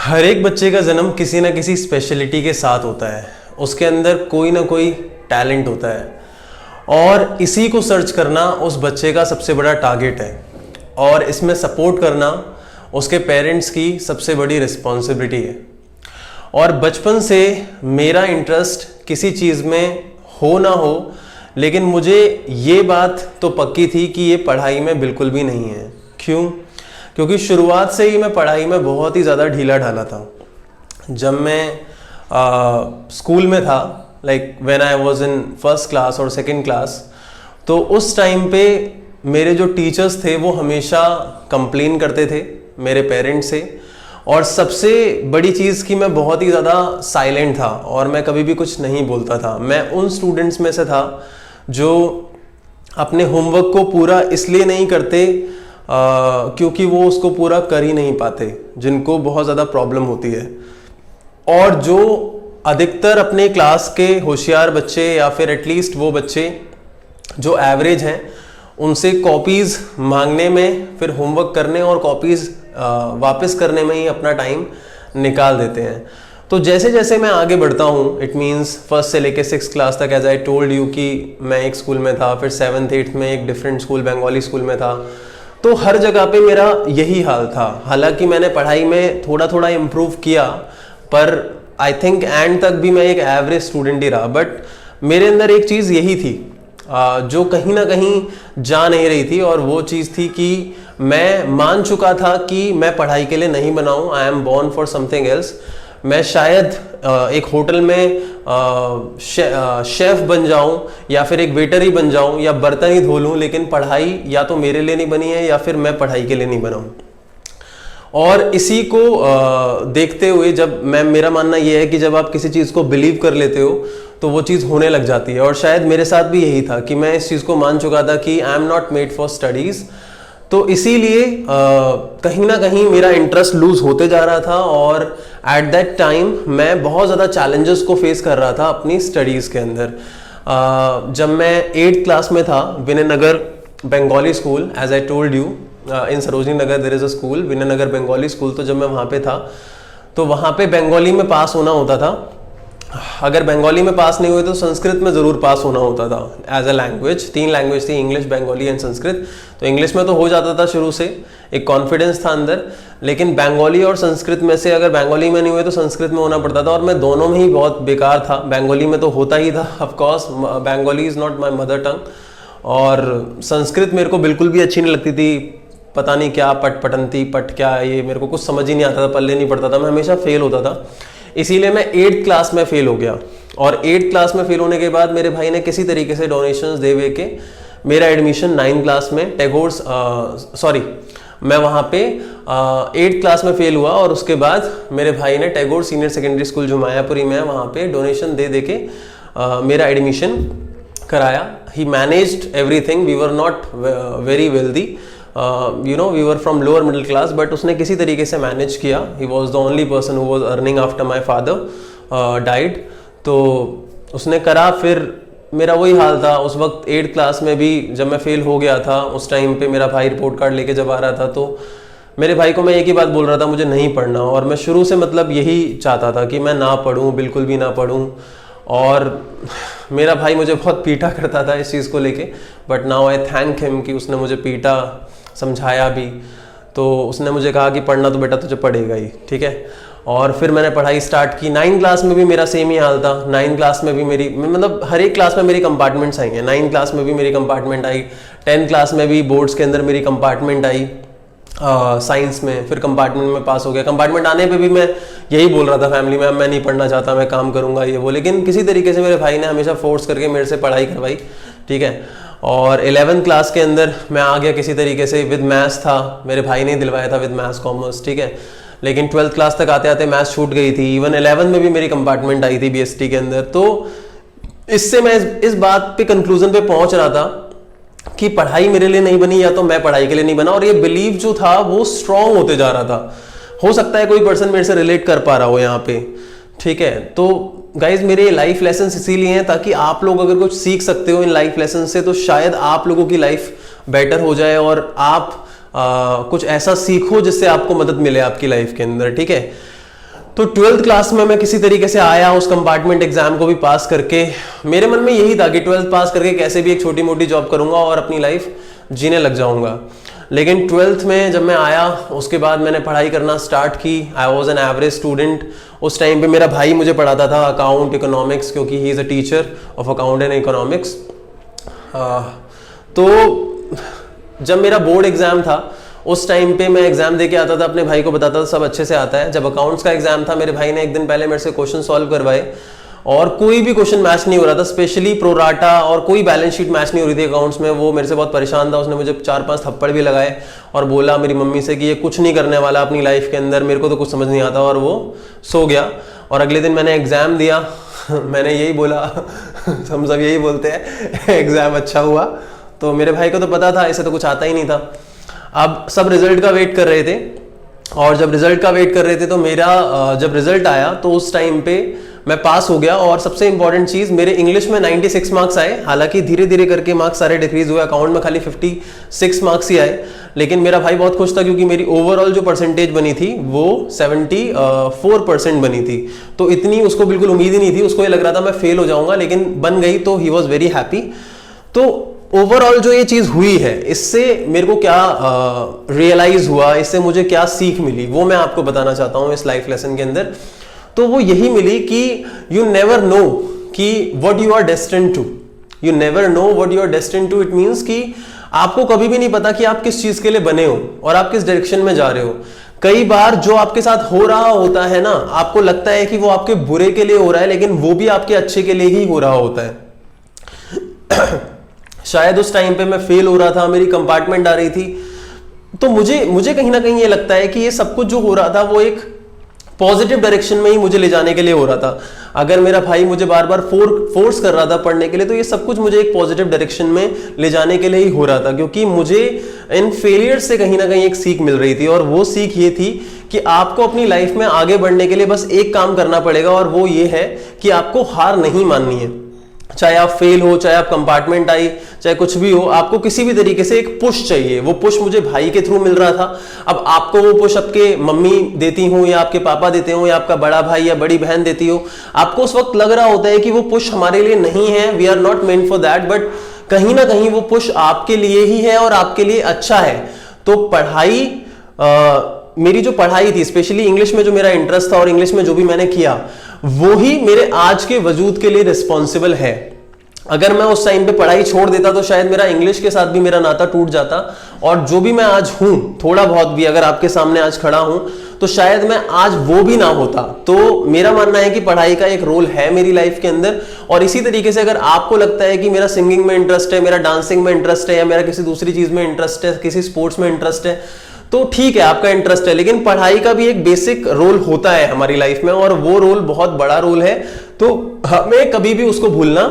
हर एक बच्चे का जन्म किसी ना किसी स्पेशलिटी के साथ होता है। उसके अंदर कोई ना कोई टैलेंट होता है और इसी को सर्च करना उस बच्चे का सबसे बड़ा टारगेट है और इसमें सपोर्ट करना उसके पेरेंट्स की सबसे बड़ी रिस्पॉन्सिबिलिटी है। और बचपन से मेरा इंटरेस्ट किसी चीज़ में हो ना हो, लेकिन मुझे ये बात तो पक्की थी कि ये पढ़ाई में बिल्कुल भी नहीं है। क्यों? क्योंकि शुरुआत से ही मैं पढ़ाई में बहुत ही ज़्यादा ढीला ढाला था। जब मैं स्कूल में था, like when I was in first class और सेकंड क्लास, तो उस टाइम पे मेरे जो टीचर्स थे वो हमेशा कंप्लेन करते थे मेरे पेरेंट्स से। और सबसे बड़ी चीज़ कि मैं बहुत ही ज़्यादा साइलेंट था और मैं कभी भी कुछ नहीं बोलता था। मैं उन स्टूडेंट्स में से था जो अपने होमवर्क को पूरा इसलिए नहीं करते क्योंकि वो उसको पूरा कर ही नहीं पाते, जिनको बहुत ज़्यादा प्रॉब्लम होती है। और जो अधिकतर अपने क्लास के होशियार बच्चे या फिर एटलीस्ट वो बच्चे जो एवरेज हैं, उनसे कॉपीज़ मांगने में, फिर होमवर्क करने और कॉपीज़ वापस करने में ही अपना टाइम निकाल देते हैं। तो जैसे जैसे मैं आगे बढ़ता हूँ, इट मीन्स फर्स्ट से लेके 6th क्लास तक, एज आई टोल्ड यू कि मैं एक स्कूल में था, फिर 7th 8th में एक डिफरेंट स्कूल, बंगाली स्कूल में था। तो हर जगह पे मेरा यही हाल था। हालांकि मैंने पढ़ाई में थोड़ा थोड़ा इम्प्रूव किया, पर आई थिंक एंड तक भी मैं एक एवरेज स्टूडेंट ही रहा। बट मेरे अंदर एक चीज़ यही थी जो कहीं ना कहीं जा नहीं रही थी, और वो चीज़ थी कि मैं मान चुका था कि मैं पढ़ाई के लिए नहीं बना हूँ। I am born for something else. मैं शायद एक होटल में शेफ बन जाऊं या फिर एक वेटर ही बन जाऊं या बर्तन ही धो लूं, लेकिन पढ़ाई या तो मेरे लिए नहीं बनी है या फिर मैं पढ़ाई के लिए नहीं बना हूं। और इसी को देखते हुए जब मेरा मानना यह है कि जब आप किसी चीज़ को बिलीव कर लेते हो तो वो चीज़ होने लग जाती है। और शायद मेरे साथ भी यही था कि मैं इस चीज़ को मान चुका था कि I am not made for studies. तो इसीलिए कहीं ना कहीं मेरा इंटरेस्ट लूज होते जा रहा था और एट दैट टाइम मैं बहुत ज़्यादा चैलेंजेस को फेस कर रहा था अपनी स्टडीज़ के अंदर। जब मैं 8th क्लास में था, Vinaynagar Bengali school, as I told you in Sarojini Nagar there is a school, Vinaynagar Bengali school. तो जब मैं वहाँ पे था तो वहाँ पे बंगाली में पास होना होता था। अगर बंगाली में पास नहीं हुए तो संस्कृत में ज़रूर पास होना होता था एज अ लैंग्वेज। 3 लैंग्वेज थी, इंग्लिश, बंगाली एंड संस्कृत। तो इंग्लिश में तो हो जाता था शुरू से, एक कॉन्फिडेंस था अंदर, लेकिन बंगाली और संस्कृत में से अगर बंगाली में नहीं हुए तो संस्कृत में होना पड़ता था। और मैं दोनों में ही बहुत बेकार था। बंगाली में तो होता ही था, of course Bengali is not my mother tongue, और संस्कृत मेरे को बिल्कुल भी अच्छी नहीं लगती थी। पता नहीं क्या पटंती पट क्या, ये मेरे को कुछ समझ ही नहीं आता था, पल्ले नहीं पड़ता था, मैं हमेशा फेल होता था। इसीलिए मैं 8th क्लास में फेल हो गया। और 8th क्लास में फेल होने के बाद मेरे भाई ने किसी तरीके से डोनेशंस दे के मेरा एडमिशन 9th क्लास में मैं वहाँ पे 8th क्लास में फेल हुआ। और उसके बाद मेरे भाई ने टैगोर सीनियर सेकेंडरी स्कूल जो मायापुरी में है, वहाँ पे डोनेशन दे के मेरा एडमिशन कराया। He managed everything. We were not very wealthy, we were from lower middle class, but उसने किसी तरीके से मैनेज किया। he was the only person who was earning after my father died। तो उसने करा। फिर मेरा वही हाल था उस वक्त 8th क्लास में भी। जब मैं फेल हो गया था उस टाइम पे मेरा भाई रिपोर्ट कार्ड लेके जब आ रहा था, तो मेरे भाई को मैं एक ही बात बोल रहा था, मुझे नहीं पढ़ना। और मैं शुरू से मतलब यही चाहता था कि मैं ना पढ़ूँ, बिल्कुल भी ना पढ़ूँ। और मेरा भाई मुझे बहुत पीटा करता था इस चीज़ को लेके, but now I thank him कि उसने मुझे पीटा, समझाया भी। तो उसने मुझे कहा कि पढ़ना तो बेटा तुझे पड़ेगा ही, ठीक है। और फिर मैंने पढ़ाई स्टार्ट की। 9th क्लास में भी मेरा सेम ही हाल था। 9th क्लास में भी मेरी, मतलब हर एक क्लास में मेरी कंपार्टमेंट्स आई हैं। 9th क्लास में भी मेरी कंपार्टमेंट आई, 10th क्लास में भी बोर्ड्स के अंदर मेरी कंपार्टमेंट आई साइंस में। फिर कंपार्टमेंट में पास हो गया। कंपार्टमेंट आने पे भी मैं यही बोल रहा था फैमिली में, मैं नहीं पढ़ना चाहता, मैं काम करूँगा ये वो, लेकिन किसी तरीके से मेरे भाई ने हमेशा फोर्स करके मेरे से पढ़ाई करवाई, ठीक है। और 11th क्लास के अंदर मैं आ गया किसी तरीके से। विद मैथ्स था, मेरे भाई ने दिलवाया था विद मैथ्स कॉमर्स, ठीक है। लेकिन 12th क्लास तक आते आते मैथ्स छूट गई थी। इवन 11th में भी मेरी कंपार्टमेंट आई थी BST के अंदर। तो इससे मैं इस बात पे कंक्लूजन पे पहुंच रहा था कि पढ़ाई मेरे लिए नहीं बनी, या तो मैं पढ़ाई के लिए नहीं बना। और ये बिलीव जो था वो स्ट्रांग होते जा रहा था। हो सकता है कोई पर्सन मेरे से रिलेट कर पा रहा हो यहाँ पे, ठीक है। तो गाइज मेरे लाइफ लेसन इसीलिए हैं ताकि आप लोग अगर कुछ सीख सकते हो इन लाइफ लेसन से, तो शायद आप लोगों की लाइफ बेटर हो जाए और आप कुछ ऐसा सीखो जिससे आपको मदद मिले आपकी लाइफ के अंदर, ठीक है। तो 12th क्लास में मैं किसी तरीके से आया, उस कंपार्टमेंट एग्जाम को भी पास करके। मेरे मन में यही था कि 12th पास करके कैसे भी एक छोटी मोटी जॉब करूंगा और अपनी लाइफ जीने लग जाऊंगा। लेकिन 12th में जब मैं आया, उसके बाद मैंने पढ़ाई करना स्टार्ट की। I was an average student. उस टाइम पे मेरा भाई मुझे पढ़ाता था अकाउंट, इकोनॉमिक्स, क्योंकि he is a teacher of account and economics. तो जब मेरा बोर्ड एग्जाम था, उस टाइम पे मैं एग्जाम दे के आता था, अपने भाई को बताता था सब अच्छे से आता है। जब अकाउंट्स का एग्जाम था, मेरे भाई ने एक दिन पहले मेरे से क्वेश्चन सॉल्व करवाए और कोई भी क्वेश्चन मैच नहीं हो रहा था, स्पेशली प्रोराटा और कोई बैलेंस शीट मैच नहीं हो रही थी अकाउंट्स में। वो मेरे से बहुत परेशान था। उसने मुझे 4-5 थप्पड़ भी लगाए और बोला मेरी मम्मी से कि ये कुछ नहीं करने वाला अपनी लाइफ के अंदर, मेरे को तो कुछ समझ नहीं आता, और वो सो गया। और अगले दिन मैंने एग्जाम दिया। मैंने यही बोला, हम सब यही बोलते हैं, एग्जाम अच्छा हुआ। तो मेरे भाई को तो पता था ऐसे तो कुछ आता ही नहीं था। अब सब रिजल्ट का वेट कर रहे थे, और जब रिजल्ट का वेट कर रहे थे तो मेरा जब रिजल्ट आया तो उस टाइम पे मैं पास हो गया। और सबसे इंपॉर्टेंट चीज, मेरे इंग्लिश में 96 मार्क्स आए। हालांकि धीरे धीरे करके मार्क्स सारे डिक्रीज हुए, अकाउंट में खाली 56 मार्क्स ही आए। लेकिन मेरा भाई बहुत खुश था क्योंकि मेरी ओवरऑल जो परसेंटेज बनी थी वो 74% बनी थी। तो इतनी उसको बिल्कुल उम्मीद ही नहीं थी, उसको ये लग रहा था मैं फेल हो जाऊंगा, लेकिन बन गई, तो ही वॉज वेरी हैप्पी। तो ओवरऑल जो ये चीज हुई है, इससे मेरे को क्या रियलाइज हुआ, इससे मुझे क्या सीख मिली, वो मैं आपको बताना चाहता हूं इस लाइफ लेसन के अंदर। तो वो यही मिली कि यू नेवर नो कि what you are destined to. You never know what you are destined to. It means कि आपको कभी भी नहीं पता कि आप किस चीज के लिए बने हो और आप किस डायरेक्शन में जा रहे हो। कई बार जो आपके साथ हो रहा होता है ना, आपको लगता है कि वो आपके बुरे के लिए हो रहा है, लेकिन वो भी आपके अच्छे के लिए ही हो रहा होता है। शायद उस टाइम पे मैं फेल हो रहा था, मेरी कंपार्टमेंट आ रही थी, तो मुझे कहीं ना कहीं ये लगता है कि ये सब कुछ जो हो रहा था वो एक पॉजिटिव डायरेक्शन में ही मुझे ले जाने के लिए हो रहा था। अगर मेरा भाई मुझे बार बार फोर्स कर रहा था पढ़ने के लिए, तो ये सब कुछ मुझे एक पॉजिटिव डायरेक्शन में ले जाने के लिए ही हो रहा था, क्योंकि मुझे इन फेलियर से कहीं ना कहीं एक सीख मिल रही थी। और वो सीख ये थी कि आपको अपनी लाइफ में आगे बढ़ने के लिए बस एक काम करना पड़ेगा, और वो ये है कि आपको हार नहीं माननी है। चाहे आप फेल हो, चाहे आप कंपार्टमेंट आई, चाहे कुछ भी हो, आपको किसी भी तरीके से एक पुश चाहिए। वो पुश मुझे भाई के थ्रू मिल रहा था। अब आपको वो पुश आपके मम्मी देती हो, या आपके पापा देते हो, या आपका बड़ा भाई या बड़ी बहन देती हो, आपको उस वक्त लग रहा होता है कि वो पुश हमारे लिए नहीं है, we are not meant for that, but कहीं ना कहीं वो पुश आपके लिए ही है और आपके लिए अच्छा है। तो पढ़ाई, मेरी जो पढ़ाई थी, स्पेशली इंग्लिश में जो मेरा इंटरेस्ट था और इंग्लिश में जो भी मैंने किया, वो ही मेरे आज के वजूद के लिए रिस्पॉन्सिबल है। अगर मैं उस टाइम पे पढ़ाई छोड़ देता तो शायद मेरा इंग्लिश के साथ भी मेरा नाता टूट जाता, और जो भी मैं आज हूं, थोड़ा बहुत भी अगर आपके सामने आज खड़ा हूं, तो शायद मैं आज वो भी ना होता। तो मेरा मानना है कि पढ़ाई का एक रोल है मेरी लाइफ के अंदर। और इसी तरीके से अगर आपको लगता है कि मेरा सिंगिंग में इंटरेस्ट है, मेरा डांसिंग में इंटरेस्ट है, या मेरा किसी दूसरी चीज में इंटरेस्ट है, किसी स्पोर्ट्स में इंटरेस्ट है, तो ठीक है, आपका इंटरेस्ट है, लेकिन पढ़ाई का भी एक बेसिक रोल होता है हमारी लाइफ में, और वो रोल बहुत बड़ा रोल है। तो हमें कभी भी उसको भूलना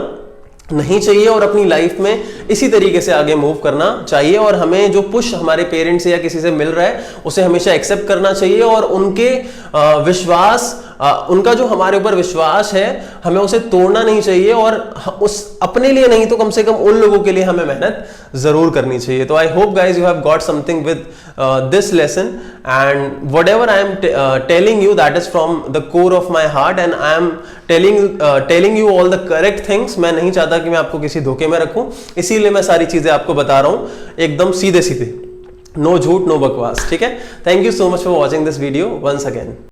नहीं चाहिए और अपनी लाइफ में इसी तरीके से आगे मूव करना चाहिए। और हमें जो पुश हमारे पेरेंट्स से या किसी से मिल रहा है, उसे हमेशा एक्सेप्ट करना चाहिए, और उनके विश्वास, उनका जो हमारे ऊपर विश्वास है, हमें उसे तोड़ना नहीं चाहिए। और उस अपने लिए नहीं तो कम से कम उन लोगों के लिए हमें मेहनत जरूर करनी चाहिए। तो I hope guys you have got something with this lesson, and what ever I am telling you, that is from the core of my heart, and I am telling you all the correct things. मैं नहीं चाहता कि मैं आपको किसी धोखे में रखूं, इसीलिए मैं सारी चीजें आपको बता रहा हूं एकदम सीधे सीधे, नो झूठ, नो बकवास, ठीक है। Thank you so much for watching this video once again.